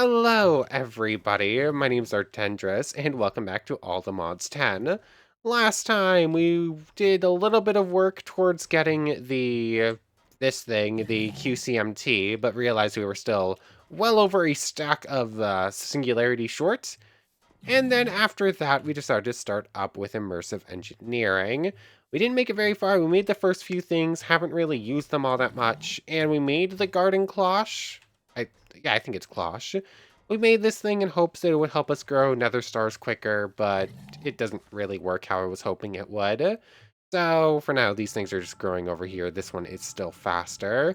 Hello, everybody. My name's Artendris, and welcome back to All the Mods 10. Last time, we did a little bit of work towards getting the QCMT, but realized we were still well over a stack of Singularity short. And then after that, we decided to start up with immersive engineering. We didn't make it very far. We made the first few things, haven't really used them all that much, and we made the garden cloche. Yeah, I think it's cloche. We made this thing in hopes that it would help us grow nether stars quicker, but it doesn't really work how I was hoping it would. So for now, these things are just growing over here. This one is still faster.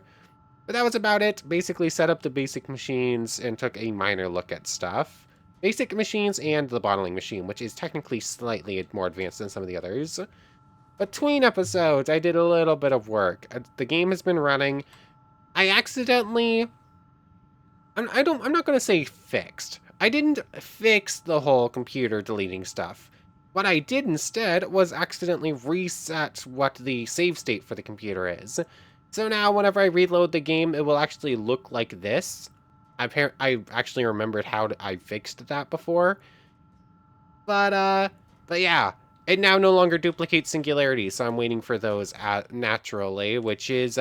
But that was about it. Basically set up the basic machines and took a minor look at stuff. Basic machines and the bottling machine, which is technically slightly more advanced than some of the others. Between episodes, I did a little bit of work. The game has been running. I accidentally... I'm not going to say fixed. I didn't fix the whole computer deleting stuff. What I did instead was accidentally reset what the save state for the computer is. So now whenever I reload the game, it will actually look like this. I actually remembered how I fixed that before. But yeah, it now no longer duplicates singularities, so I'm waiting for those naturally, which is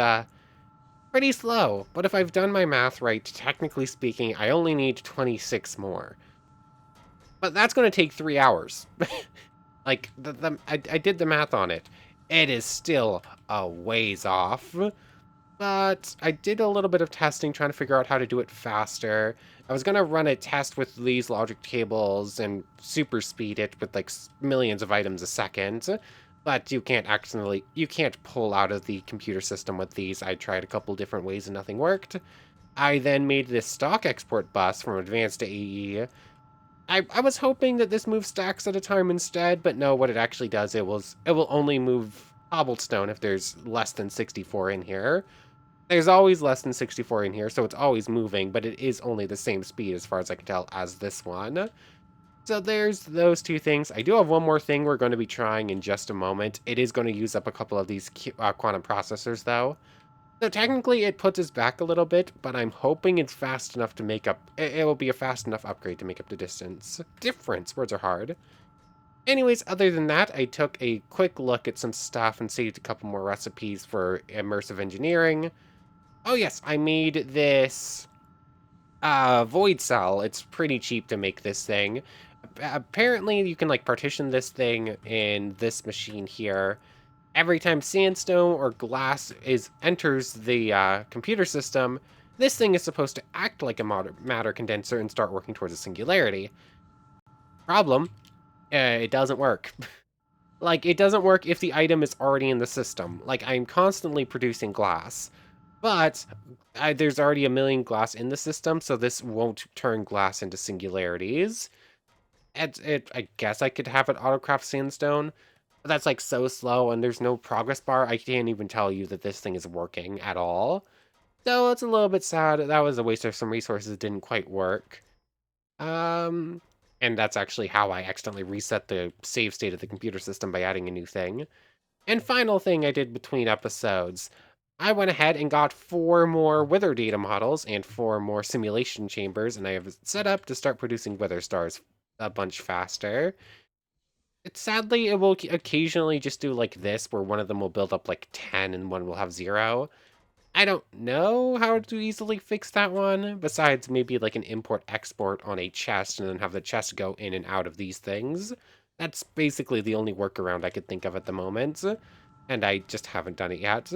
pretty slow. But if I've done my math right, technically speaking, I only need 26 more. But that's going to take 3 hours. Like, I did the math on it. It is still a ways off. But I did a little bit of testing trying to figure out how to do it faster. I was going to run a test with these logic tables and super speed it with like millions of items a second. But you can't pull out of the computer system with these. I tried a couple different ways and nothing worked. I then made this stock export bus from advanced to AE. I was hoping that this moves stacks at a time instead, but no, what it actually does, it will only move cobblestone if there's less than 64 in here. There's always less than 64 in here, so it's always moving, but it is only the same speed as far as I can tell as this one. So there's those two things. I do have one more thing we're going to be trying in just a moment. It is going to use up a couple of these quantum processors, though. So technically it puts us back a little bit, but I'm hoping it's fast enough to make up... It will be a fast enough upgrade to make up the distance. Difference. Words are hard. Anyways, other than that, I took a quick look at some stuff and saved a couple more recipes for immersive engineering. Oh yes, I made this void cell. It's pretty cheap to make this thing. Apparently, you can like partition this thing in this machine here. Every time sandstone or glass enters the computer system, this thing is supposed to act like a matter condenser and start working towards a singularity. Problem, it doesn't work. Like, it doesn't work if the item is already in the system. Like, I'm constantly producing glass. But there's already a million glass in the system, so this won't turn glass into singularities. I guess I could have it autocraft sandstone, but that's like so slow, and there's no progress bar. I can't even tell you that this thing is working at all. So it's a little bit sad. That was a waste of some resources. It didn't quite work. And that's actually how I accidentally reset the save state of the computer system by adding a new thing. And final thing I did between episodes. I went ahead and got 4 more wither data models and 4 more simulation chambers, and I have set up to start producing wither stars a bunch faster. Sadly, it will occasionally just do like this, where one of them will build up like 10 and one will have 0. I don't know how to easily fix that one, besides maybe like an import-export on a chest and then have the chest go in and out of these things. That's basically the only workaround I could think of at the moment, and I just haven't done it yet.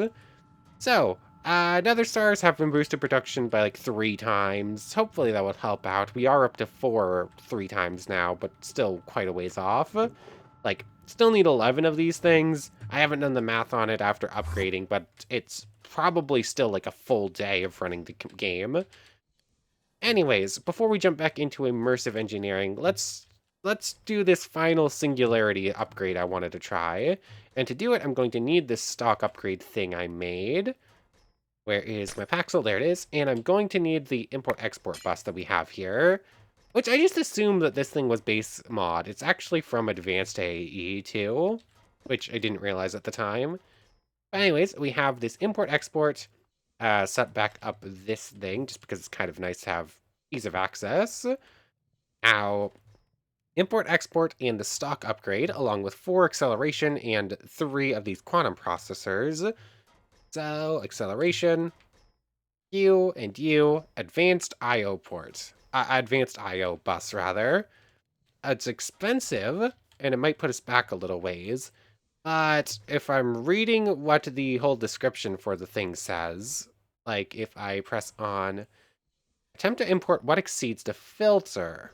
So, nether stars have been boosted production by like 3 times. Hopefully that will help out. We are up to 3 times now, but still quite a ways off. Like, still need 11 of these things. I haven't done the math on it after upgrading, but it's probably still like a full day of running the game. Anyways, before we jump back into immersive engineering, let's do this final singularity upgrade I wanted to try. And to do it, I'm going to need this stock upgrade thing I made. Where is my Paxel? There it is. And I'm going to need the import-export bus that we have here, which I just assumed that this thing was base mod. It's actually from advanced AE too, which I didn't realize at the time. But anyways, we have this import-export set back up this thing, just because it's kind of nice to have ease of access. Now, import, export, and the stock upgrade, along with 4 acceleration and 3 of these quantum processors. So, acceleration, U, advanced I/O port. Advanced I/O bus, rather. It's expensive, and it might put us back a little ways. But if I'm reading what the whole description for the thing says, like if I press on attempt to import what exceeds the filter.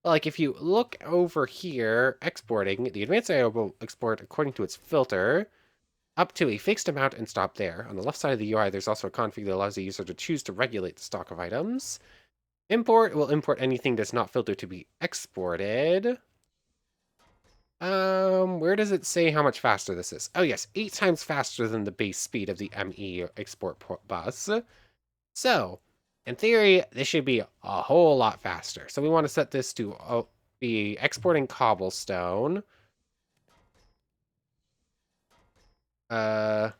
Like if you look over here, exporting, the advanced I/O will export according to its filter up to a fixed amount and stop there. On the left side of the UI, there's also a config that allows the user to choose to regulate the stock of items. Import will import anything that's not filtered to be exported. Where does it say how much faster this is? Oh yes, 8 times faster than the base speed of the ME export bus. So, in theory, this should be a whole lot faster. So we want to set this to be exporting cobblestone. It's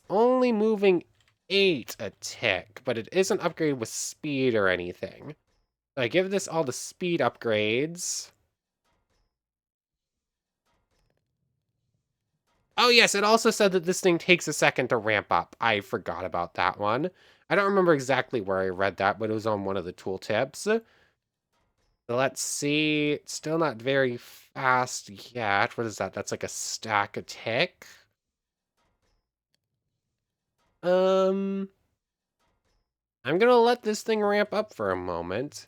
only moving 8 a tick, but it isn't upgraded with speed or anything. So I give this all the speed upgrades. Oh yes, it also said that this thing takes a second to ramp up. I forgot about that one. I don't remember exactly where I read that, but it was on one of the tooltips. So let's see. It's still not very fast yet. What is that? That's like a stack a tick. I'm gonna let this thing ramp up for a moment.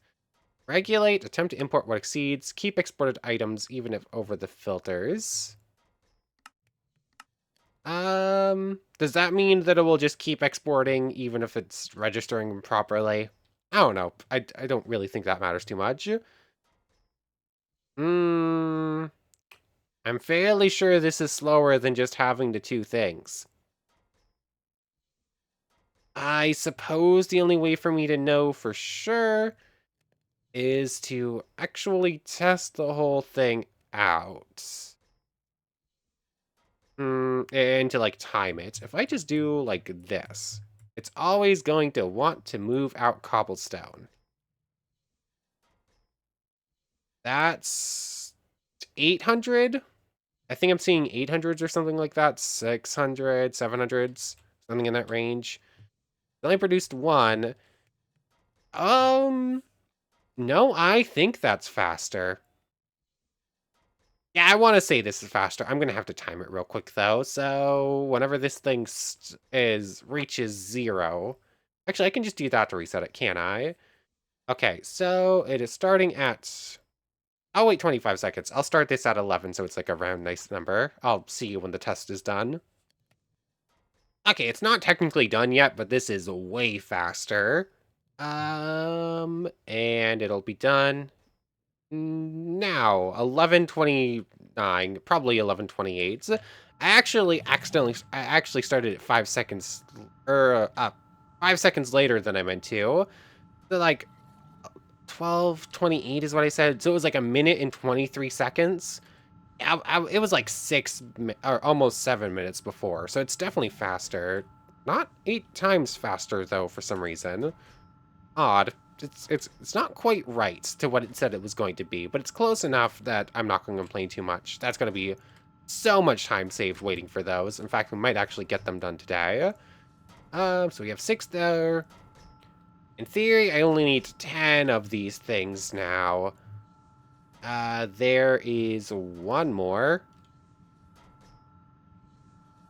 Regulate, attempt to import what exceeds, keep exported items even if over the filters. Does that mean that it will just keep exporting even if it's registering properly? I don't know. I don't really think that matters too much. I'm fairly sure this is slower than just having the 2 things. I suppose the only way for me to know for sure is to actually test the whole thing out. And to like time it. If I just do like this, it's always going to want to move out cobblestone. That's 800. I think I'm seeing 800s or something like that. 600, 700s, something in that range. I only produced 1. No, I think that's faster. Yeah, I want to say this is faster. I'm gonna have to time it real quick though. So whenever this thing reaches 0, actually I can just do that to reset it, can I? Okay, so it is starting at. I'll wait 25 seconds. I'll start this at 11, so it's like a round nice number. I'll see you when the test is done. Okay, it's not technically done yet, but this is way faster. And it'll be done now. 11:29, probably 11:28. I actually started at 5 seconds, 5 seconds later than I meant to. So like 12:28 is what I said. So it was like a minute and 23 seconds. It was like 6 or almost 7 minutes before. So it's definitely faster. Not 8 times faster though for some reason. Odd. It's not quite right to what it said it was going to be, but it's close enough that I'm not going to complain too much. That's going to be so much time saved waiting for those. In fact, we might actually get them done today. So we have 6 there. In theory, I only need 10 of these things now. There is 1 more.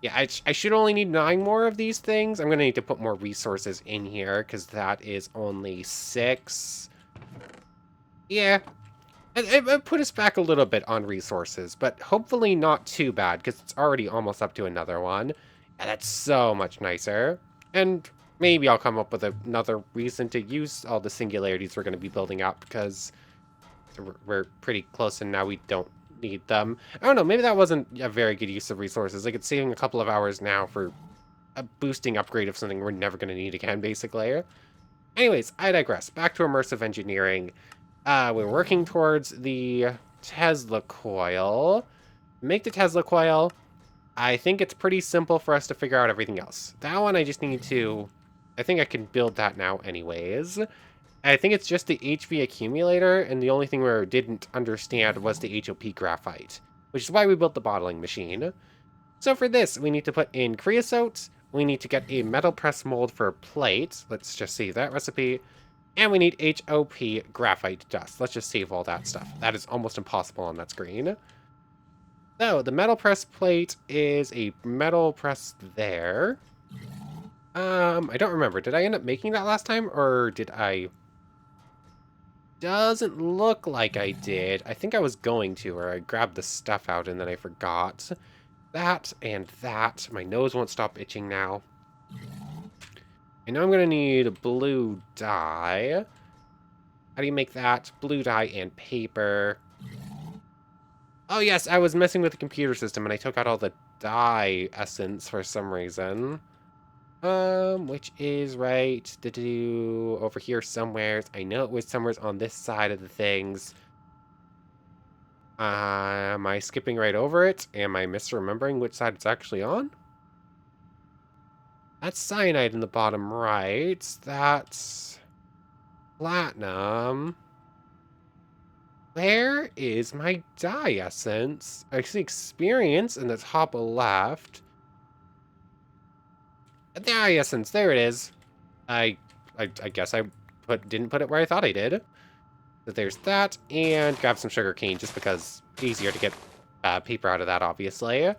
Yeah, I should only need 9 more of these things. I'm going to need to put more resources in here because that is only 6. Yeah, it put us back a little bit on resources, but hopefully not too bad because it's already almost up to another one. Yeah, that's so much nicer. And maybe I'll come up with another reason to use all the singularities we're going to be building up because we're pretty close and now we don't need them. I don't know, maybe that wasn't a very good use of resources. Like, it's saving a couple of hours now for a boosting upgrade of something we're never going to need again, basically. Anyways, I digress. Back to immersive engineering. We're working towards the Tesla coil. Make the Tesla coil. I think it's pretty simple for us to figure out everything else. That one I just need to I think I can build that now anyways. I think it's just the HV accumulator, and the only thing we didn't understand was the HOP graphite, which is why we built the bottling machine. So for this, we need to put in creosote, we need to get a metal press mold for a plate. Let's just save that recipe. And we need HOP graphite dust. Let's just save all that stuff. That is almost impossible on that screen. So the metal press plate is a metal press there. I don't remember. Did I end up making that last time, or did I? Doesn't look like I did. I think I was going to, or I grabbed the stuff out and then I forgot. That and that. My nose won't stop itching now. I know I'm going to need blue dye. How do you make that? Blue dye and paper. Oh yes, I was messing with the computer system and I took out all the dye essence for some reason. Which is right over here somewhere. I know it was somewhere on this side of the things. Am I skipping right over it? Am I misremembering which side it's actually on? That's cyanide in the bottom right. That's platinum. Where is my dye essence? I see experience in the top left. Dye essence, there it is. I guess I didn't put it where I thought I did. So there's that, and grab some sugar cane just because easier to get paper out of that, obviously.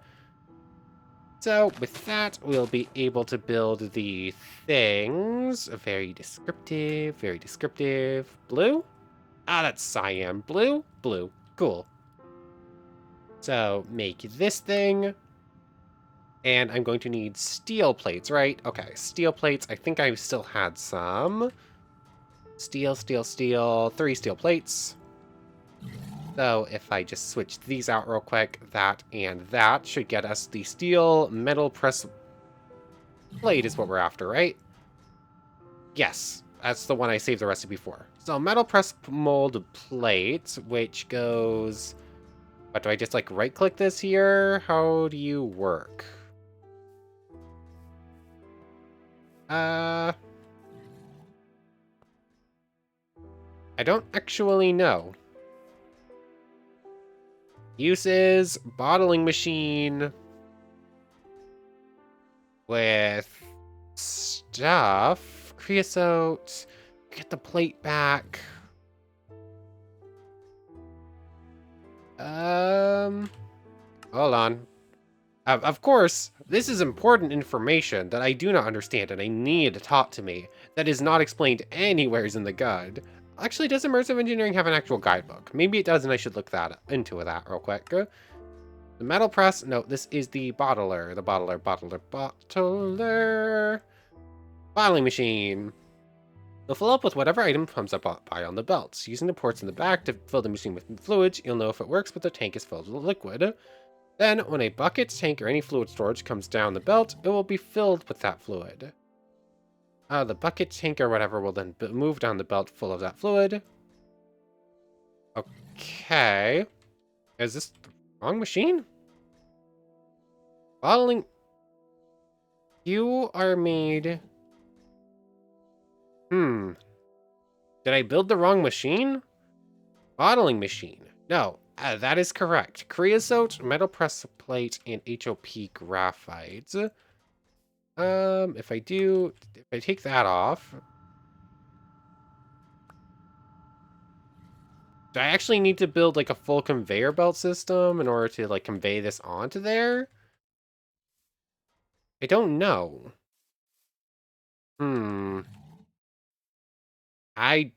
So with that, we'll be able to build the things. Very descriptive, very descriptive. Blue? Ah, that's cyan. Blue? Blue. Cool. So make this thing. And I'm going to need steel plates, right? Okay, steel plates. I think I still had some. Steel, steel, steel. 3 steel plates. So if I just switch these out real quick, that and that should get us the steel metal press plate is what we're after, right? Yes, that's the one I saved the recipe for. So metal press mold plate, which goes... What, do I just like right click this here? How do you work? I don't actually know. Uses bottling machine with stuff. Creosote. Get the plate back. Hold on. Of course, this is important information that I do not understand and I need taught to me that is not explained anywhere in the guide. Actually, does immersive engineering have an actual guidebook? Maybe it does and I should look into that real quick. The metal press, no, this is the bottler. The bottler. Bottling machine. You'll fill up with whatever item comes up by on the belts. Using the ports in the back to fill the machine with fluids, you'll know if it works, but the tank is filled with liquid. Then, when a bucket, tank, or any fluid storage comes down the belt, it will be filled with that fluid. The bucket, tank, or whatever will then move down the belt full of that fluid. Okay. Is this the wrong machine? Bottling... You are made... Did I build the wrong machine? Bottling machine. No, that is correct. Creosote, metal press plate, and HOP graphite. If I take that off... Do I actually need to build like a full conveyor belt system in order to like convey this onto there? I don't know. I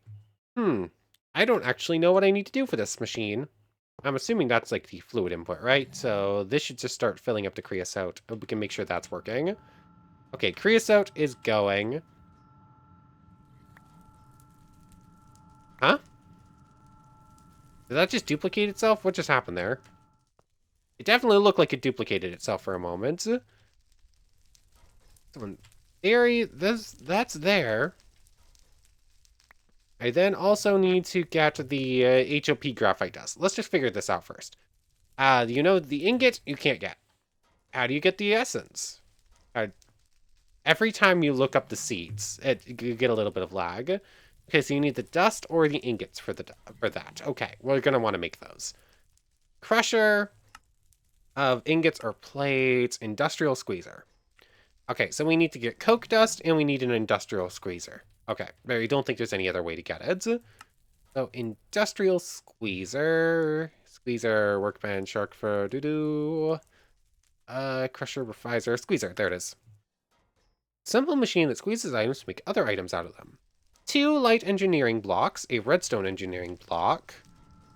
don't actually know what I need to do for this machine. I'm assuming that's like the fluid input, right? So this should just start filling up the creosote. We can make sure that's working. Okay, creosote is going. Huh? Did that just duplicate itself? What just happened there? It definitely looked like it duplicated itself for a moment. So in theory, that's there. I then also need to get the HOP graphite dust. Let's just figure this out first. You know, the ingot you can't get. How do you get the essence? every time you look up the seeds, you get a little bit of lag. Okay, so you need the dust or the ingots for that. Okay, we're gonna want to make those. Crusher of ingots or plates, industrial squeezer. Okay, so we need to get coke dust and we need an industrial squeezer. Okay, I don't think there's any other way to get it. So industrial squeezer, workbench, shark for doo-doo, crusher, refizer, squeezer. There it is. Simple machine that squeezes items to make other items out of them. 2 light engineering blocks, a redstone engineering block.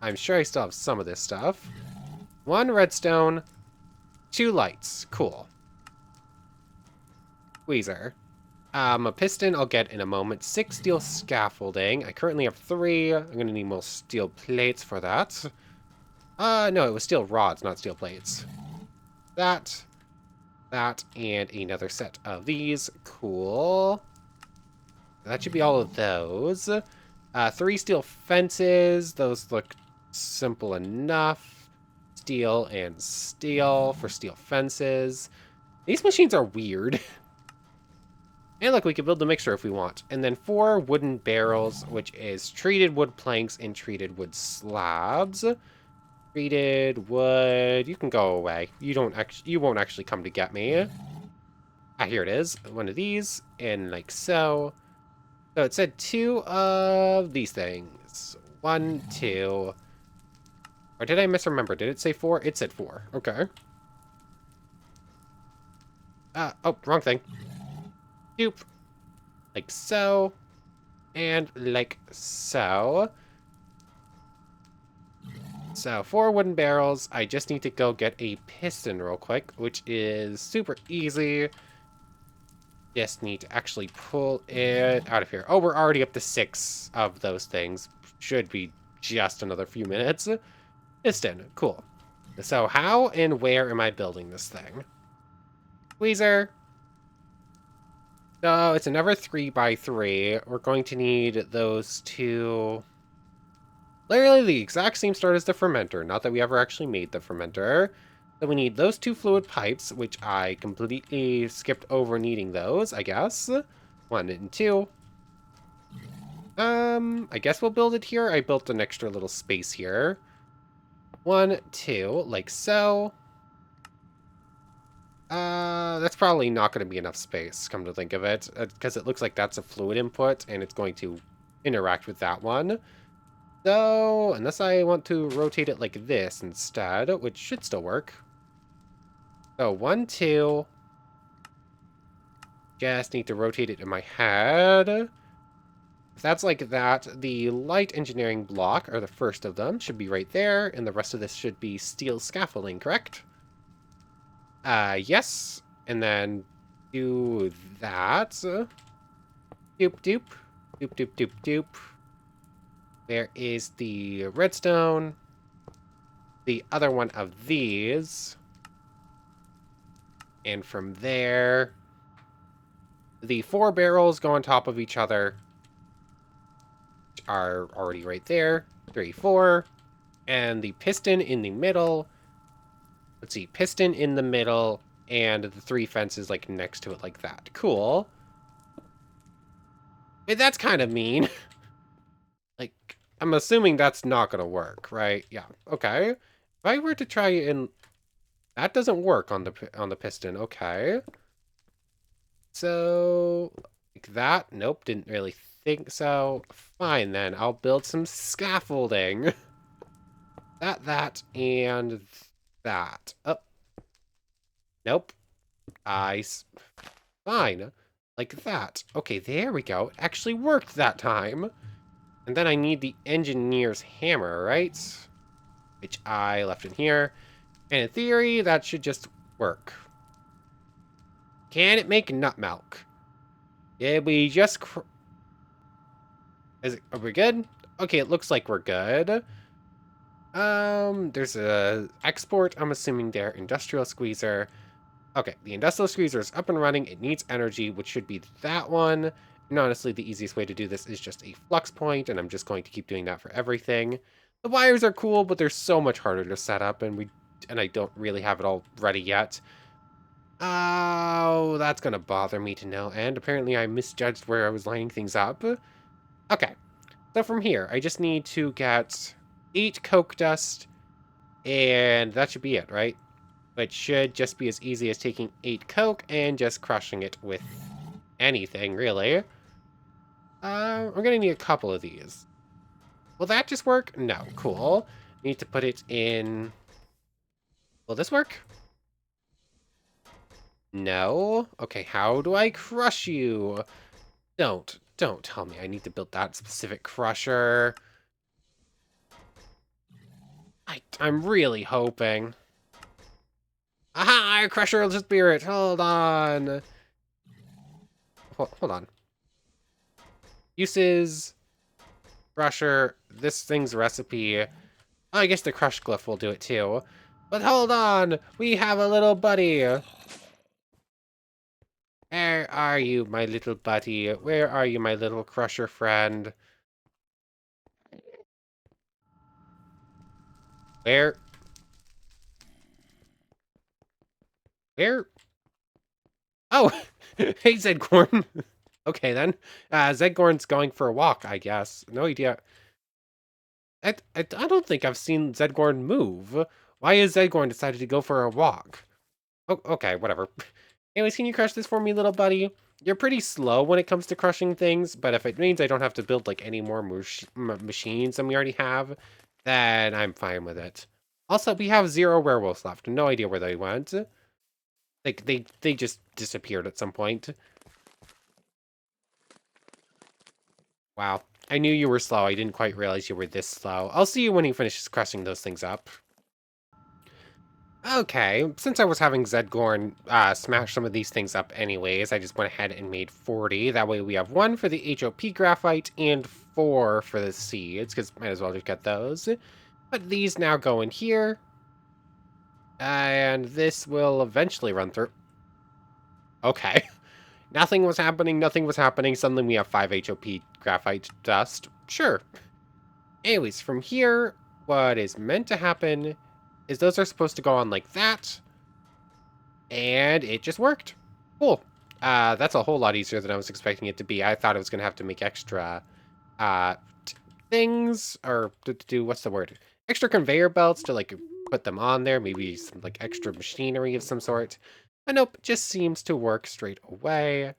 I'm sure I still have some of this stuff. 1 redstone, 2 lights. Cool. Squeezer. A piston I'll get in a moment. 6 steel scaffolding. I currently have 3. I'm going to need more steel plates for that. No, it was steel rods, not steel plates. That, and another set of these. Cool. That should be all of those. 3 steel fences. Those look simple enough. Steel and steel for steel fences. These machines are weird. And look, we can build the mixture if we want. And then 4 wooden barrels, which is treated wood planks and treated wood slabs. Treated wood. You can go away. You won't actually come to get me. Ah, here it is. One of these, and like so. So it said 2 of these things. 1, 2. Or did I misremember? Did it say 4? It said 4. Okay. Oh, wrong thing. Doop. Like so. And like so. So, 4 wooden barrels. I just need to go get a piston real quick, which is super easy. Just need to actually pull it out of here. Oh, we're already up to 6 of those things. Should be just another few minutes. Piston. Cool. So, how and where am I building this thing? Squeezer. So, it's another 3x3. We're going to need those 2... Literally the exact same start as the fermenter, not that we ever actually made the fermenter. So we need those 2 fluid pipes, which I completely skipped over needing those, I guess. 1 and 2. I guess we'll build it here. I built an extra little space here. 1, 2, like so. That's probably not going to be enough space, come to think of it, because it looks like that's a fluid input, and it's going to interact with that one. So, unless I want to rotate it like this instead, which should still work. So, 1, 2. Just need to rotate it in my head. If that's like that, the light engineering block, or the first of them, should be right there, and the rest of this should be steel scaffolding, correct? Yes. And then do that. Doop, doop. Doop, doop, doop, doop. There is the redstone. The other one of these. And from there, the 4 barrels go on top of each other, which are already right there. 3, 4. And the piston in the middle. Let's see, piston in the middle, and the 3 fences like next to it like that. Cool. Hey, that's kind of mean. Like, I'm assuming that's not going to work, right? Yeah, okay. If I were to try and... That doesn't work on the piston, okay. So, like that? Nope, didn't really think so. Fine then, I'll build some scaffolding. That, and that. Oh. Nope. Fine. Like that. Okay, there we go. It actually worked that time. And then I need the engineer's hammer, right? Which I left in here. And in theory, that should just work. Can it make nut milk? Did we just... Are we good? Okay, it looks like we're good. There's a export, I'm assuming there. Industrial squeezer. Okay, the industrial squeezer is up and running. It needs energy, which should be that one. And honestly, the easiest way to do this is just a flux point, and I'm just going to keep doing that for everything. The wires are cool, but they're so much harder to set up, and I don't really have it all ready yet. Oh, that's gonna bother me to no end. Apparently I misjudged where I was lining things up. Okay, so from here, I just need to get 8 coke dust, and that should be it, right? Which should just be as easy as taking 8 coke and just crushing it with anything, really. I'm gonna need a couple of these. Will that just work? No, cool. Need to put it in... Will this work? No? Okay, how do I crush you? Don't tell me I need to build that specific crusher. I'm really hoping. Aha! Crusher of the spirit! Hold on! Hold on. Uses... Crusher, this thing's recipe. Oh, I guess the crush glyph will do it too. But hold on! We have a little buddy! Where are you, my little buddy? Where are you, my little crusher friend? Where? Where? Oh! Hey, Zedgorn! Okay, then. Zedgorn's going for a walk, I guess. No idea. I don't think I've seen Zedgorn move. Why has Zedgorn decided to go for a walk? Oh, okay, whatever. Anyways, can you crush this for me, little buddy? You're pretty slow when it comes to crushing things, but if it means I don't have to build, like, any more machines than we already have, then I'm fine with it. Also, we have 0 werewolves left. No idea where they went. Like, they just disappeared at some point. Wow. I knew you were slow. I didn't quite realize you were this slow. I'll see you when he finishes crushing those things up. Okay, since I was having Zedgorn smash some of these things up anyways, I just went ahead and made 40. That way we have 1 for the HOP graphite and 4 for the seeds, because might as well just get those. But these now go in here. And this will eventually run through. Okay. Nothing was happening. Suddenly we have 5 HOP graphite dust. Sure. Anyways, from here, what is meant to happen is those are supposed to go on like that. And it just worked. Cool. That's a whole lot easier than I was expecting it to be. I thought I was going to have to make extra uh, things, or to do, what's the word? Extra conveyor belts to, like, put them on there. Maybe some, like, extra machinery of some sort. But nope, just seems to work straight away.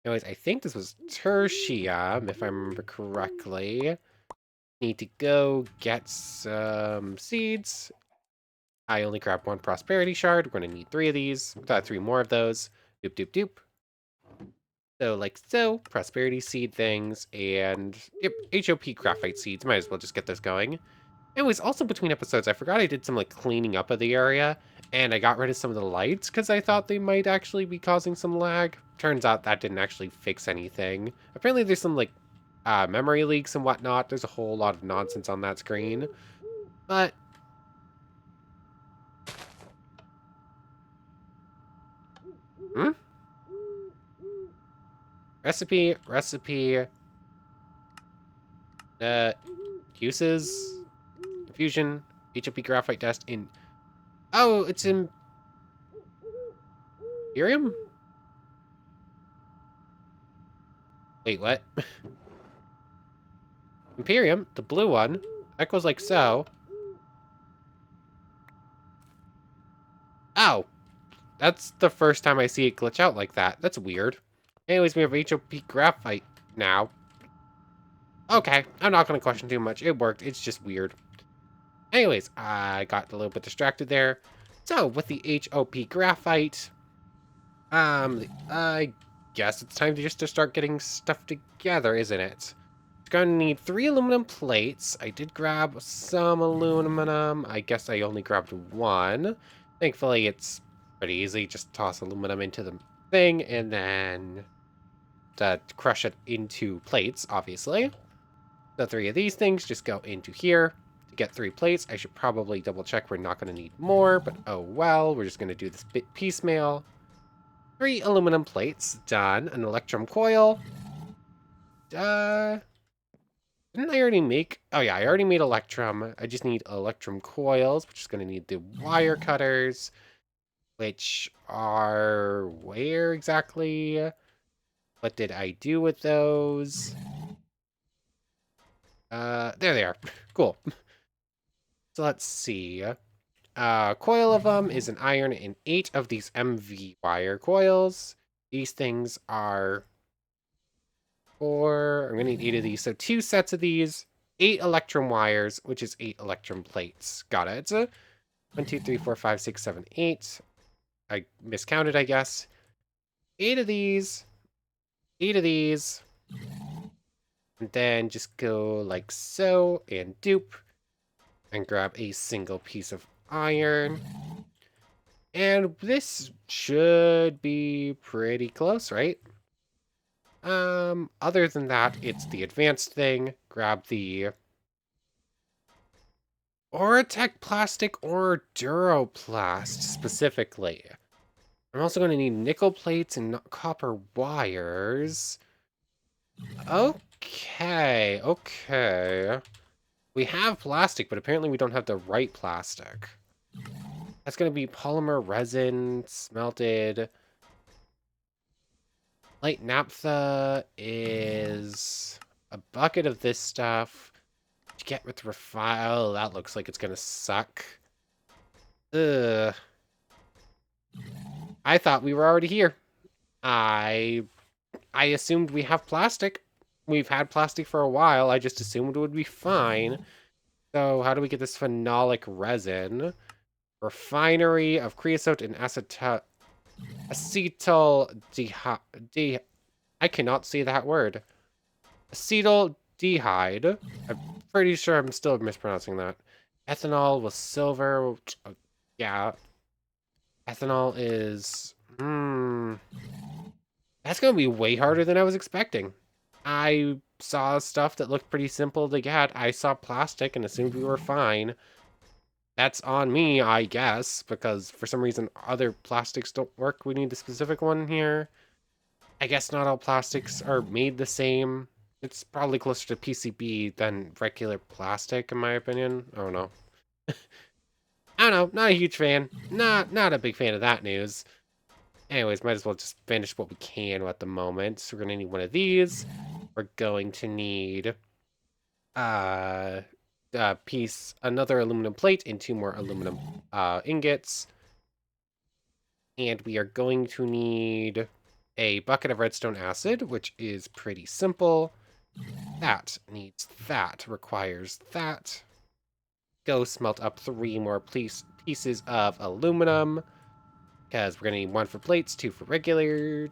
Anyways, I think this was tertium, if I remember correctly. Need to go get some seeds. I only grabbed 1 prosperity shard. We're going to need 3 of these. 3 more of those. Doop, doop, doop. So, like so. Prosperity seed things. And, yep, HOP graphite seeds. Might as well just get this going. Anyways, also between episodes, I forgot I did some, like, cleaning up of the area. And I got rid of some of the lights because I thought they might actually be causing some lag. Turns out that didn't actually fix anything. Apparently there's some, like, memory leaks and whatnot. There's a whole lot of nonsense on that screen. But... Hmm? Recipe. Uses. Infusion. HOP graphite dust in... Oh, it's in... Imperium? Wait, what? Imperium? The blue one? That goes like so. Oh! That's the first time I see it glitch out like that. That's weird. Anyways, we have HOP graphite now. Okay, I'm not going to question too much. It worked. It's just weird. Anyways, I got a little bit distracted there. So, with the HOP graphite, I guess it's time to just to start getting stuff together, isn't it? Gonna need 3 aluminum plates. I did grab some aluminum. I guess I only grabbed 1. Thankfully, it's pretty easy. Just toss aluminum into the thing and then crush it into plates, obviously. The 3 of these things just go into here. To get 3 plates, I should probably double check we're not going to need more, but oh well. We're just going to do this bit piecemeal. 3 aluminum plates, done. An electrum coil. Didn't I already make... Oh, yeah, I already made Electrum. I just need Electrum coils, which is going to need the wire cutters, which are where exactly? What did I do with those? There they are. Cool. So let's see. Coil of them is an iron in 8 of these MV wire coils. These things are 4. I'm going to need 8 of these. So 2 sets of these, 8 electrum wires, which is 8 electrum plates. Got it. 1, 2, 3, 4, 5, 6, 7, 8. I miscounted, I guess. 8 of these, 8 of these, and then just go like so, and dupe, and grab a single piece of iron. And this should be pretty close, right? Other than that, it's the advanced thing. Grab the Oratech plastic or Duroplast specifically. I'm also going to need nickel plates and copper wires. Okay. We have plastic, but apparently we don't have the right plastic. That's going to be polymer resin, smelted. Light naphtha is a bucket of this stuff. To get with refine. Oh, that looks like it's going to suck. Ugh. I thought we were already here. I assumed we have plastic. We've had plastic for a while. I just assumed it would be fine. So how do we get this phenolic resin? Refinery of creosote and acetyl I cannot say that word. Acetaldehyde. I'm pretty sure I'm still mispronouncing that. Ethanol with silver. Yeah. Ethanol is... That's going to be way harder than I was expecting. I saw stuff that looked pretty simple to get. I saw plastic and assumed we were fine. That's on me, I guess, because for some reason other plastics don't work. We need the specific one here. I guess not all plastics are made the same. It's probably closer to PCB than regular plastic, in my opinion. I don't know. I don't know. Not a huge fan. Not a big fan of that news. Anyways, might as well just finish what we can at the moment. So we're going to need one of these. We're going to need another aluminum plate and 2 more aluminum ingots. And we are going to need a bucket of redstone acid, which is pretty simple. That needs that, requires that. Go smelt up 3 more pieces of aluminum. Because we're going to need 1 for plates, 2 for regular.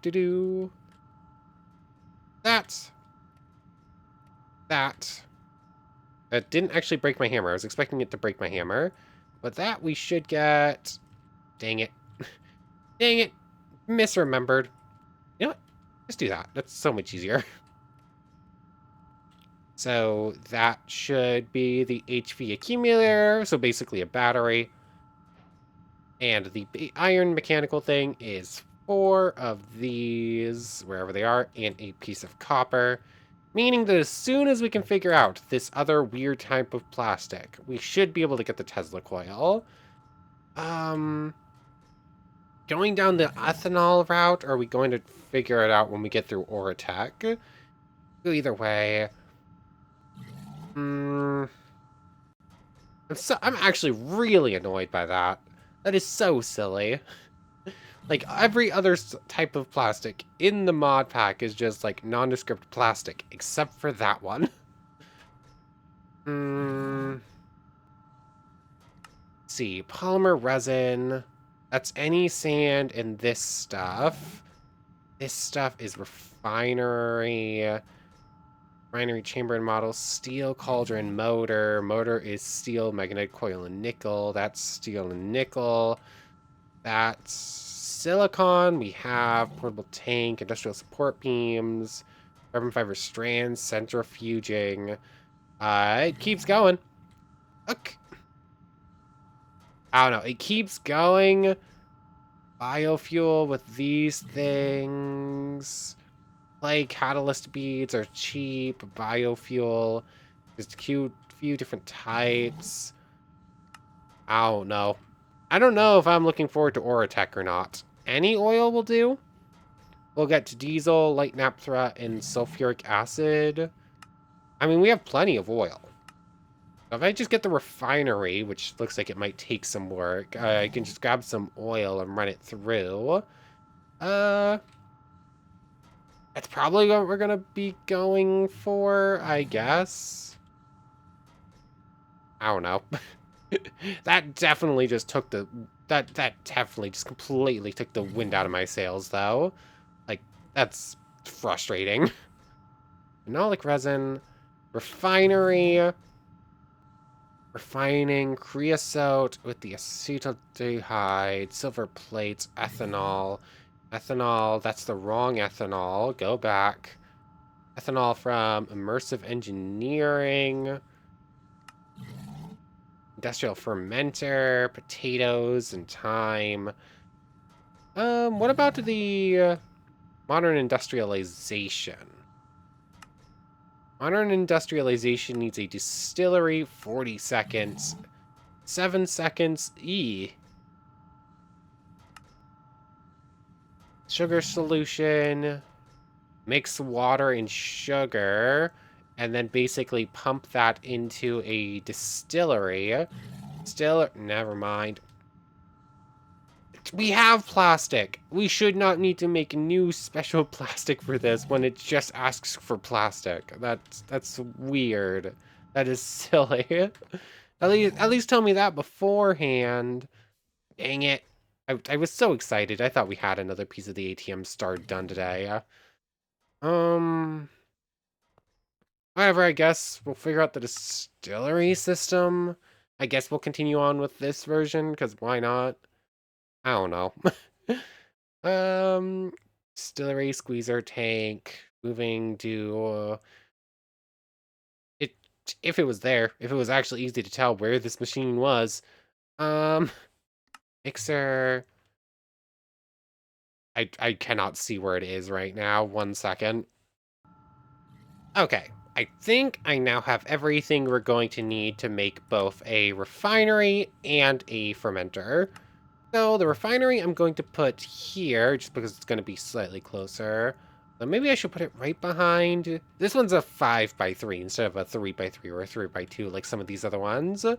That. That didn't actually break my hammer. I was expecting it to break my hammer. But that we should get... Dang it. Dang it. Misremembered. You know what? Just do that. That's so much easier. So that should be the HV accumulator. So basically a battery. And the iron mechanical thing is 4 of these, wherever they are, and a piece of copper. Meaning that as soon as we can figure out this other weird type of plastic, we should be able to get the Tesla coil. Going down the ethanol route, or are we going to figure it out when we get through Oratech? Either way. I'm actually really annoyed by that. That is so silly. Like, every other type of plastic in the mod pack is just, like, nondescript plastic, except for that one. Let's see. Polymer resin. That's any sand and this stuff. This stuff is refinery. Refinery chamber and model. Steel cauldron motor. Motor is steel, magnetic coil, and nickel. That's steel and nickel. That's silicon. We have portable tank, industrial support beams, carbon fiber strands, centrifuging. It keeps going. Okay. I don't know. It keeps going. Biofuel with these things. Clay catalyst beads are cheap. Biofuel. There's a few different types. I don't know. I don't know if I'm looking forward to Oratech or not. Any oil will do. We'll get to diesel, light naphtha, and sulfuric acid. I mean, we have plenty of oil. If I just get the refinery, which looks like it might take some work, I can just grab some oil and run it through. That's probably what we're gonna be going for, I guess. I don't know. That definitely just took the... That definitely just completely took the wind out of my sails, though. Like, that's frustrating. Phenolic resin, refinery... Refining creosote with the acetaldehyde, silver plates, ethanol. Ethanol, that's the wrong ethanol. Go back. Ethanol from immersive engineering. Industrial fermenter, potatoes, and thyme. What about the modern industrialization? Modern industrialization needs a distillery, 40 seconds. 7 seconds, Sugar solution, mix water and sugar, and then basically pump that into a distillery. Never mind. We have plastic. We should not need to make new special plastic for this when it just asks for plastic. That's weird. That is silly. At least tell me that beforehand. Dang it. I was so excited. I thought we had another piece of the ATM star done today. Um, Whatever, I guess we'll figure out the distillery system. I guess we'll continue on with this version, because why not? I don't know. Um, Distillery, squeezer, tank, moving to, it, if it was there, if it was actually easy to tell where this machine was. Um, Mixer, I cannot see where it is right now. 1 second. Okay, I think I now have everything we're going to need to make both a refinery and a fermenter. So the refinery I'm going to put here, just because it's going to be slightly closer. But maybe I should put it right behind. This one's a 5x3 instead of a 3x3 or a 3x2 like some of these other ones. And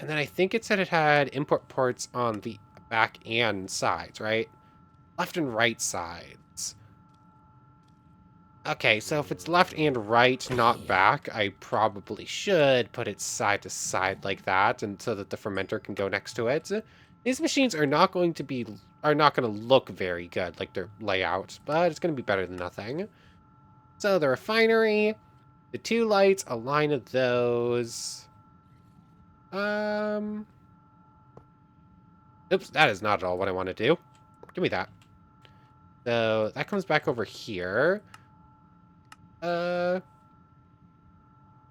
then I think it said it had import ports on the back and sides, right? Left and right sides. Okay, so if it's left and right, not back, I probably should put it side to side like that, and so that the fermenter can go next to it. These machines are not going to look very good, like their layout, but it's going to be better than nothing. So the refinery, the 2 lights, a line of those. Oops, that is not at all what I want to do. Give me that. So that comes back over here.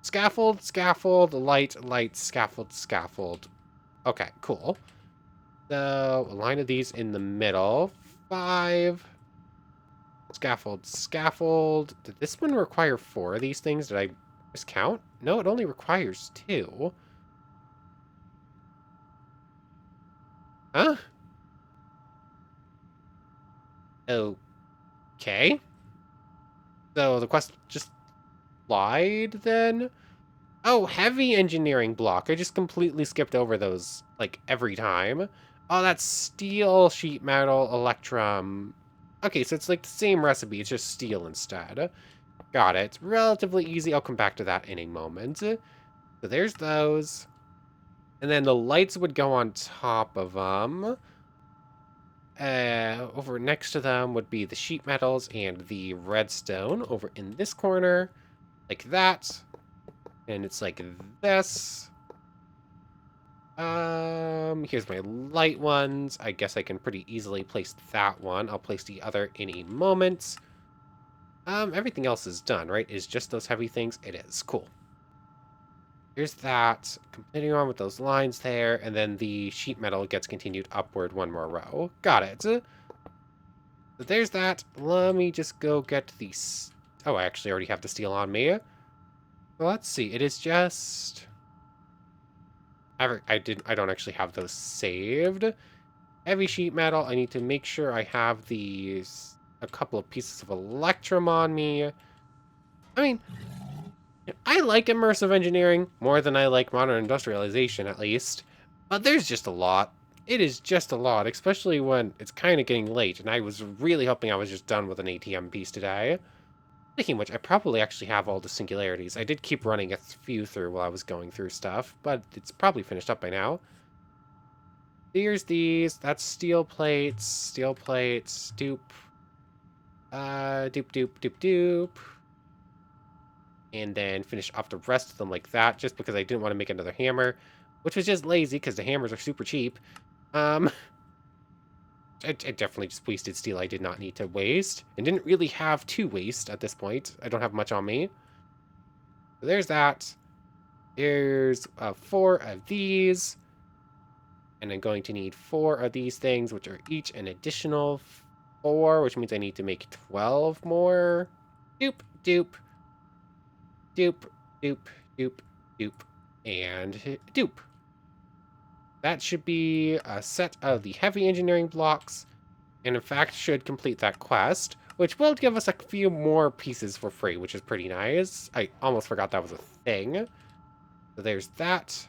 Scaffold, scaffold, light, light, scaffold, scaffold. Okay, cool. So a line of these in the middle. 5. Scaffold, scaffold. Did this one require 4 of these things? Did I miscount? No, it only requires 2. Huh? Okay. So the quest just lied then? Oh, heavy engineering block. I just completely skipped over those, like, every time. Oh, that's steel, sheet metal, electrum. Okay, so it's like the same recipe, it's just steel instead. Got it. Relatively easy. I'll come back to that in a moment. So there's those. And then the lights would go on top of them. Over next to them would be the sheet metals and the redstone over in this corner. Like that. And it's like this. Here's my light ones. I guess I can pretty easily place that one. I'll place the other in a moment. Everything else is done, right? Is just those heavy things? It is. Cool. Here's that. Continuing on with those lines there, and then the sheet metal gets continued upward 1 more row. Got it. So there's that. Let me just go get these. Oh, I actually already have the steel on me. Well, let's see. It is just... I don't actually have those saved. Heavy sheet metal. I need to make sure I have a couple of pieces of electrum on me. I mean, I like immersive engineering more than I like modern industrialization, at least. But there's just a lot. It is just a lot, especially when it's kind of getting late, and I was really hoping I was just done with an ATM piece today. Speaking of which, I probably actually have all the singularities. I did keep running a few through while I was going through stuff, but it's probably finished up by now. Here's these. That's steel plates, dupe. Doop, doop, doop, doop. And then finish off the rest of them like that, just because I didn't want to make another hammer, which was just lazy because the hammers are super cheap. Um, I definitely just wasted steel I did not need to waste, and didn't really have to waste at this point. I don't have much on me. So there's that. There's 4 of these, and I'm going to need 4 of these things, which are each an additional 4, which means I need to make 12 more. Doop, doop, doop, doop, doop, doop, and doop. That should be a set of the heavy engineering blocks, and in fact should complete that quest, which will give us a few more pieces for free, which is pretty nice. I almost forgot that was a thing. So there's that,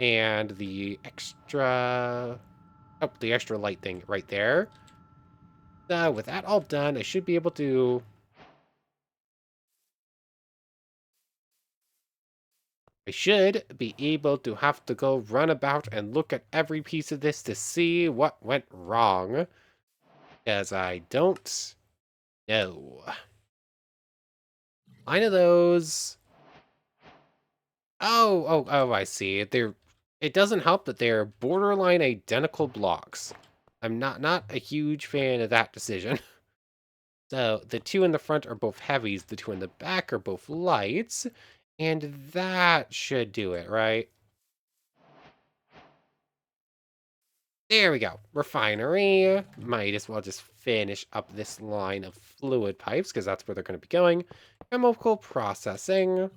and the extra... Oh, the extra light thing right there. With that all done, I should be able to... I should be able to have to go run about and look at every piece of this to see what went wrong. Because I don't know. Line of those... Oh, I see. It doesn't help that they're borderline identical blocks. I'm not a huge fan of that decision. So the 2 in the front are both heavies, the 2 in the back are both lights, and that should do it, right? There we go. Refinery. Might as well just finish up this line of fluid pipes, because that's where they're going to be going. Chemical processing.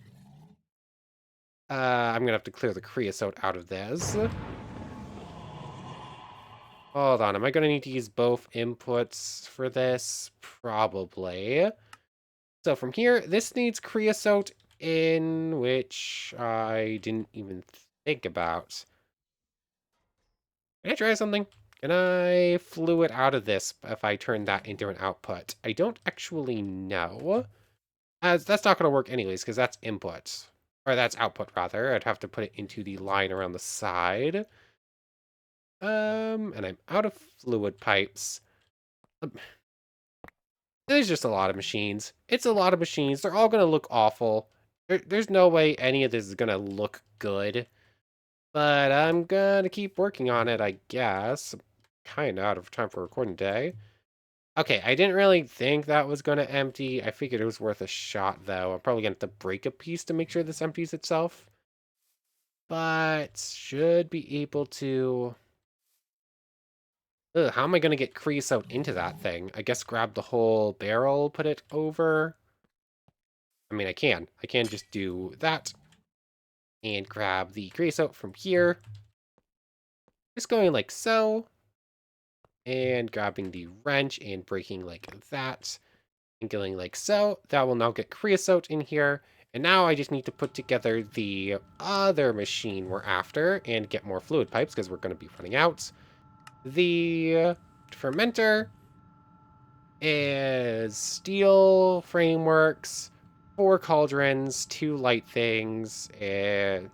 I'm going to have to clear the creosote out of this. Hold on, am I going to need to use both inputs for this? Probably. So from here, this needs creosote in, which I didn't even think about. Can I try something? Can I fluid out of this if I turn that into an output? I don't actually know. As that's not going to work anyways, because that's input. Or that's output, rather. I'd have to put it into the line around the side. And I'm out of fluid pipes. There's just a lot of machines. It's a lot of machines. They're all going to look awful. There's no way any of this is going to look good. But I'm going to keep working on it, I guess. I'm kind of out of time for recording today. Okay, I didn't really think that was going to empty. I figured it was worth a shot, though. I'm probably going to have to break a piece to make sure this empties itself. But should be able to... Ugh, how am I going to get creosote into that thing? I guess grab the whole barrel, put it over. I mean, I can. I can just do that. And grab the creosote from here. Just going like so. And grabbing the wrench and breaking like that. And going like so. That will now get creosote in here. And now I just need to put together the other machine we're after and get more fluid pipes because we're going to be running out. The fermenter is steel frameworks, 4 cauldrons, 2 light things, and...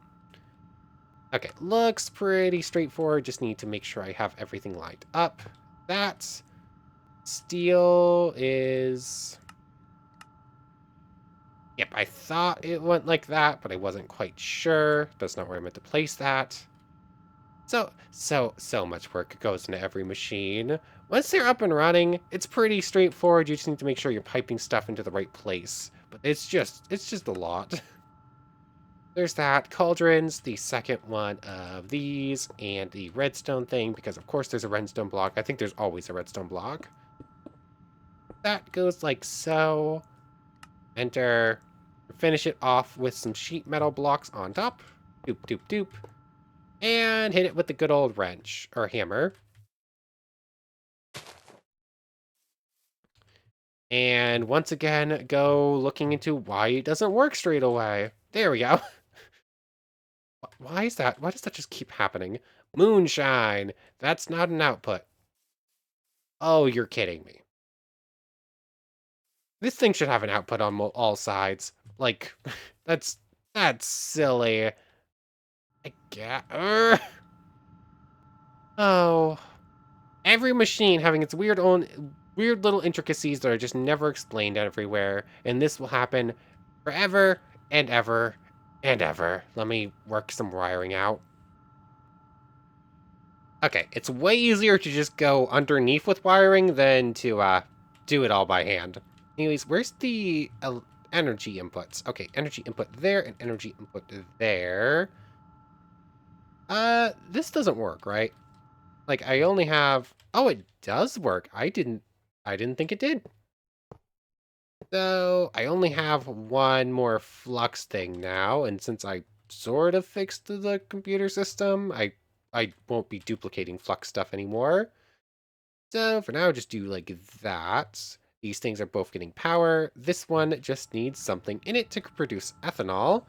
Okay, looks pretty straightforward. Just need to make sure I have everything lined up. That steel is... Yep, I thought it went like that, but I wasn't quite sure. That's not where I meant to place that. So much work goes into every machine. Once they're up and running, it's pretty straightforward. You just need to make sure you're piping stuff into the right place. But it's just a lot. There's that. Cauldrons, the second one of these, and the redstone thing, because of course there's a redstone block. I think there's always a redstone block. That goes like so. Enter. Finish it off with some sheet metal blocks on top. Doop, doop, doop. And hit it with the good old wrench, or hammer. And once again, go looking into why it doesn't work straight away. There we go. Why is that? Why does that just keep happening? Moonshine. That's not an output. Oh, you're kidding me. This thing should have an output on all sides. Like, that's silly. I get. Oh, every machine having its weird little intricacies that are just never explained everywhere, and this will happen forever and ever and ever. Let me work some wiring out. Okay, it's way easier to just go underneath with wiring than to do it all by hand. Anyways, where's the energy inputs? Okay, energy input there and energy input there. This doesn't work, right? Like, I only have... Oh, it does work. I didn't think it did. So, I only have one more flux thing now, and since I sort of fixed the computer system, I won't be duplicating flux stuff anymore. So, for now, just do like that. These things are both getting power. This one just needs something in it to produce ethanol.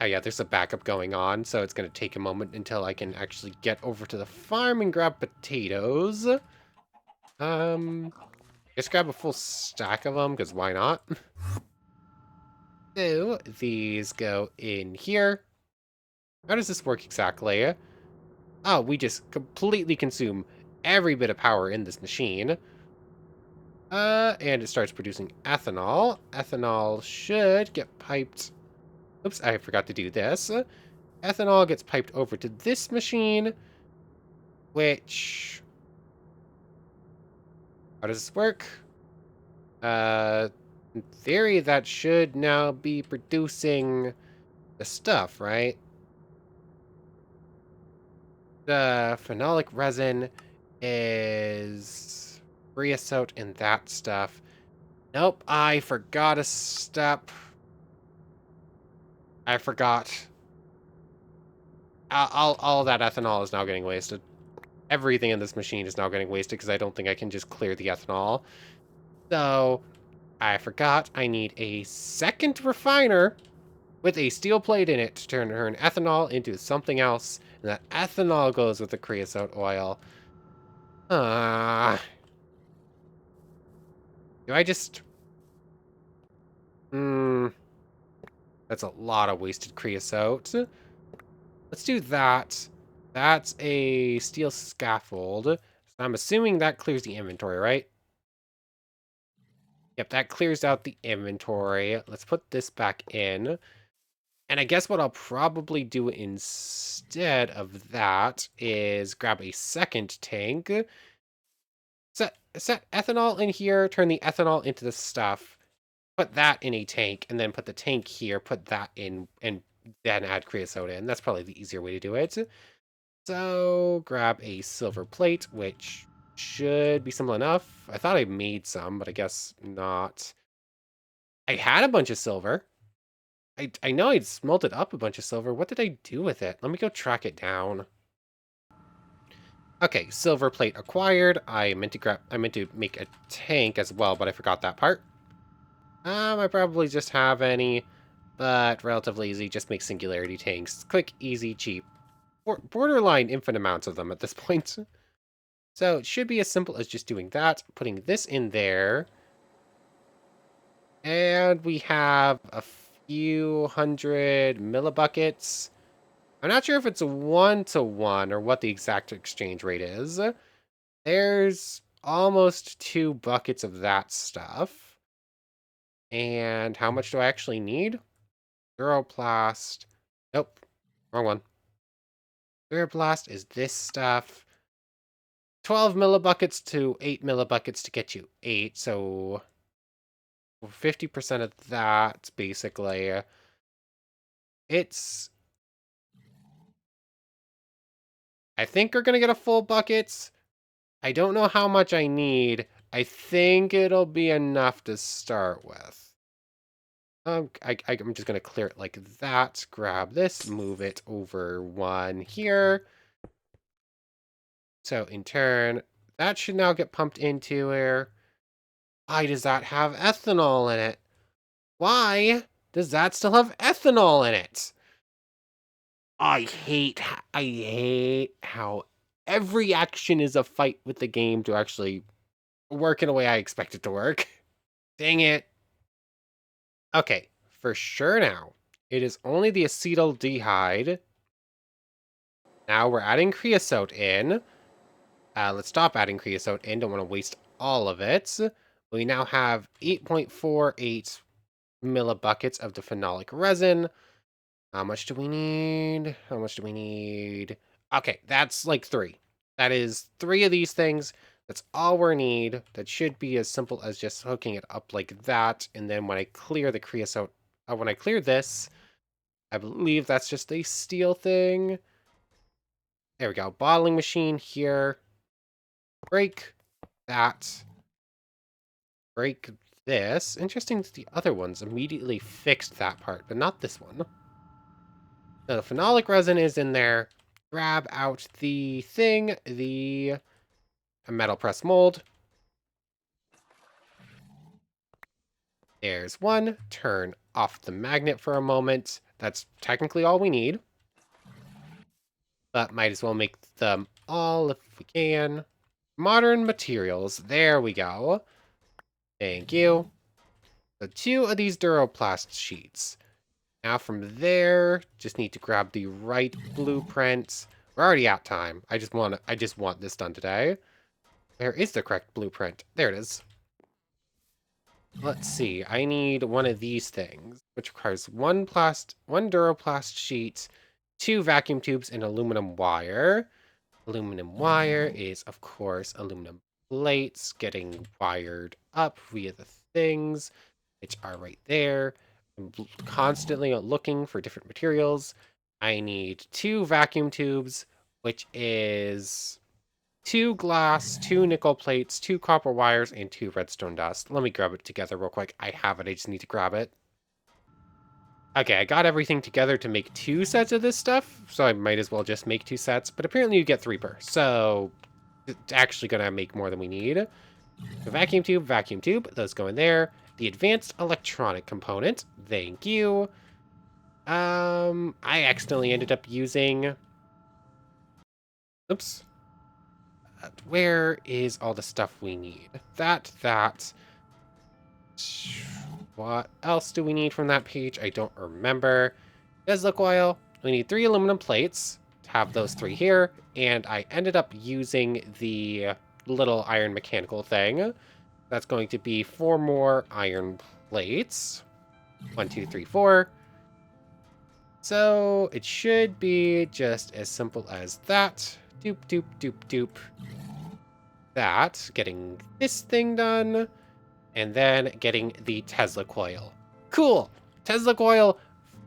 Oh yeah, there's a backup going on, so it's going to take a moment until I can actually get over to the farm and grab potatoes. Just grab a full stack of them, because why not? So, these go in here. How does this work exactly? Oh, we just completely consume every bit of power in this machine. And it starts producing ethanol. Ethanol should get piped. Oops, I forgot to do this. Ethanol gets piped over to this machine, which... How does this work? In theory, that should now be producing the stuff, right? The phenolic resin is creosote and that stuff. Nope, I forgot a step. I forgot. All that ethanol is now getting wasted. Everything in this machine is now getting wasted because I don't think I can just clear the ethanol. So, I forgot I need a second refiner with a steel plate in it to turn ethanol into something else. And that ethanol goes with the creosote oil. Do I just... that's a lot of wasted creosote. Let's do that. That's a steel scaffold. So I'm assuming that clears the inventory, right? Yep, that clears out the inventory. Let's put this back in. And I guess what I'll probably do instead of that is grab a second tank. Set ethanol in here, turn the ethanol into the stuff, put that in a tank, and then put the tank here, put that in, and then add creosote in. That's probably the easier way to do it. So, grab a silver plate, which should be simple enough. I thought I made some, but I guess not. I had a bunch of silver. I know I'd smelted up a bunch of silver. What did I do with it? Let me go track it down. Okay, silver plate acquired. I meant to make a tank as well, but I forgot that part. I probably just have any, but relatively easy. Just make singularity tanks. Quick, easy, cheap. Borderline infinite amounts of them at this point. So it should be as simple as just doing that, putting this in there. And we have a few hundred millibuckets. I'm not sure if it's a 1-to-1 or what the exact exchange rate is. There's almost 2 buckets of that stuff. And how much do I actually need? Neuroplast. Nope, wrong one. Neuroplast is this stuff. 12 millibuckets to 8 millibuckets to get you 8, so 50% of that, basically. It's... I think we're gonna get a full bucket. I don't know how much I need. I think it'll be enough to start with. I'm just gonna clear it like that. Grab this, move it over one here. So in turn, that should now get pumped into here. Why does that have ethanol in it? Why does that still have ethanol in it? I hate how every action is a fight with the game to actually work in a way I expect it to work. Dang it. Okay, for sure now. It is only the acetaldehyde. Now we're adding creosote in. Let's stop adding creosote in. Don't want to waste all of it. We now have 8.48 millibuckets of the phenolic resin. How much do we need? How much do we need? Okay, that's like 3. That is 3 of these things. That's all we need. That should be as simple as just hooking it up like that. And then when I clear the creosote, when I clear this, I believe that's just a steel thing. There we go. Bottling machine here. Break that. Break this. Interesting that the other ones immediately fixed that part, but not this one. So the phenolic resin is in there. Grab out the thing, the metal press mold. There's one. Turn off the magnet for a moment. That's technically all we need. But might as well make them all if we can. Modern materials. There we go. Thank you. So 2 of these Duroplast sheets. Now from there, just need to grab the right blueprints. We're already out time. I just want this done today. Where is the correct blueprint? There it is. Let's see. I need one of these things, which requires one Duroplast sheet, 2 vacuum tubes, and aluminum wire. Aluminum wire is, of course, aluminum plates getting wired up via the things, which are right there. I'm constantly looking for different materials. I need 2 vacuum tubes, which is 2 glass, 2 nickel plates, 2 copper wires, and 2 redstone dust. Let me grab it together real quick. I have it. I just need to grab it. Okay, I got everything together to make 2 sets of this stuff, so I might as well just make 2 sets, but apparently you get 3 per, so it's actually going to make more than we need. The vacuum tube, those go in there. The advanced electronic component, thank you. I accidentally ended up using... Oops. Where is all the stuff we need? That. What else do we need from that page? I don't remember. Tesla coil. We need 3 aluminum plates to have those 3 here. And I ended up using the little iron mechanical thing. That's going to be 4 more iron plates. 1, 2, 3, 4. So it should be just as simple as that. Doop, doop, doop, doop. That. Getting this thing done. And then getting the Tesla coil. Cool! Tesla coil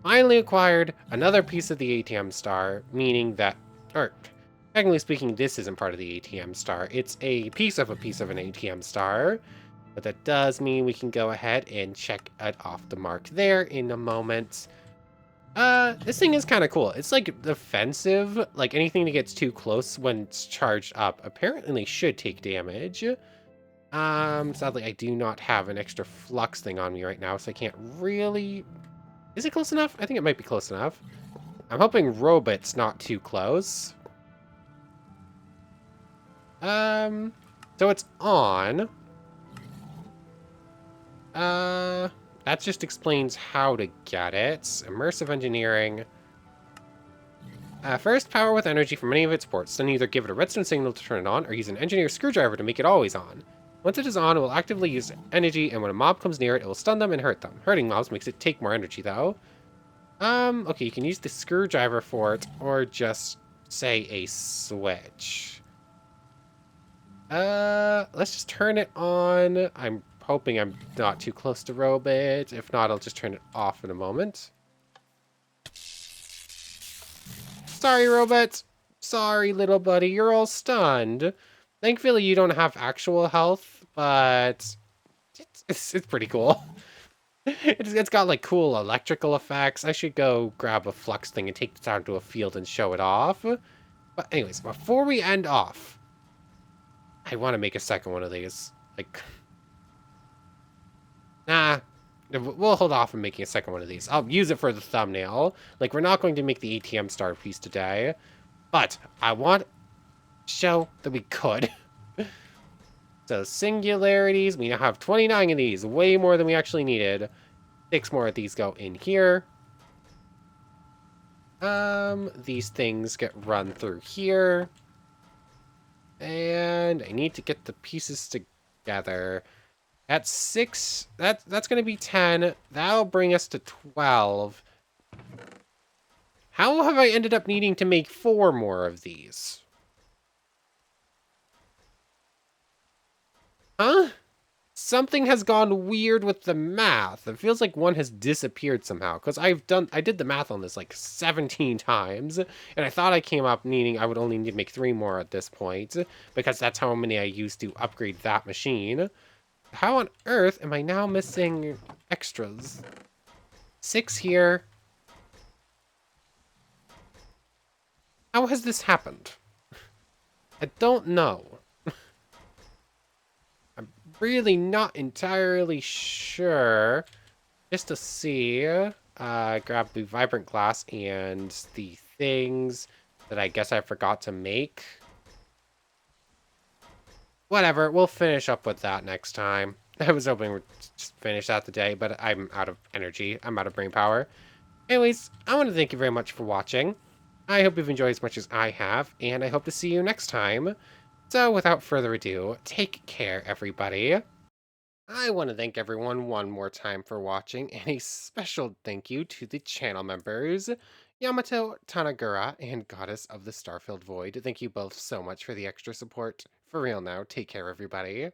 finally acquired another piece of the ATM star, meaning that, or technically speaking, this isn't part of the ATM star. It's a piece of an ATM star. But that does mean we can go ahead and check it off the mark there in a moment. This thing is kind of cool. It's like defensive. Like anything that gets too close when it's charged up apparently should take damage. Sadly, I do not have an extra flux thing on me right now, so I can't really... Is it close enough? I think it might be close enough. I'm hoping Robot's not too close. So it's on. That just explains how to get it. Immersive engineering. First, power with energy from any of its ports. Then either give it a redstone signal to turn it on, or use an engineer's screwdriver to make it always on. Once it is on, it will actively use energy, and when a mob comes near it, it will stun them and hurt them. Hurting mobs makes it take more energy, though. Okay, you can use the screwdriver for it, or just, say, a switch. Let's just turn it on. I'm hoping I'm not too close to Robot. If not, I'll just turn it off in a moment. Sorry, Robot. Sorry, little buddy. You're all stunned. Thankfully, you don't have actual health, but it's pretty cool. It's got like cool electrical effects. I should go grab a flux thing and take this out to a field and show it off. But anyways, before we end off, I want to make a second one of these. Like, nah, we'll hold off on making a second one of these. I'll use it for the thumbnail. Like, we're not going to make the ATM star piece today, but I want to show that we could. So singularities, we now have 29 of these, way more than we actually needed. 6 more of these go in here. These things get run through here. And I need to get the pieces together. That's 6. That's going to be 10. That'll bring us to 12. How have I ended up needing to make 4 more of these? Huh? Something has gone weird with the math. It feels like one has disappeared somehow. Because I did the math on this like 17 times. And I thought I came up needing, I would only need to make 3 more at this point. Because that's how many I used to upgrade that machine. How on earth am I now missing extras? 6 here. How has this happened? I don't know. I'm really not entirely sure. Just to see, grab the vibrant glass and the things that I guess I forgot to make. Whatever, we'll finish up with that next time. I was hoping we'd just finish that today, but I'm out of energy. I'm out of brain power. Anyways, I want to thank you very much for watching. I hope you've enjoyed as much as I have, and I hope to see you next time. So without further ado, take care, everybody. I want to thank everyone one more time for watching, and a special thank you to the channel members, Yamato, Tanagura, and Goddess of the Starfilled Void. Thank you both so much for the extra support. For real now, take care, everybody.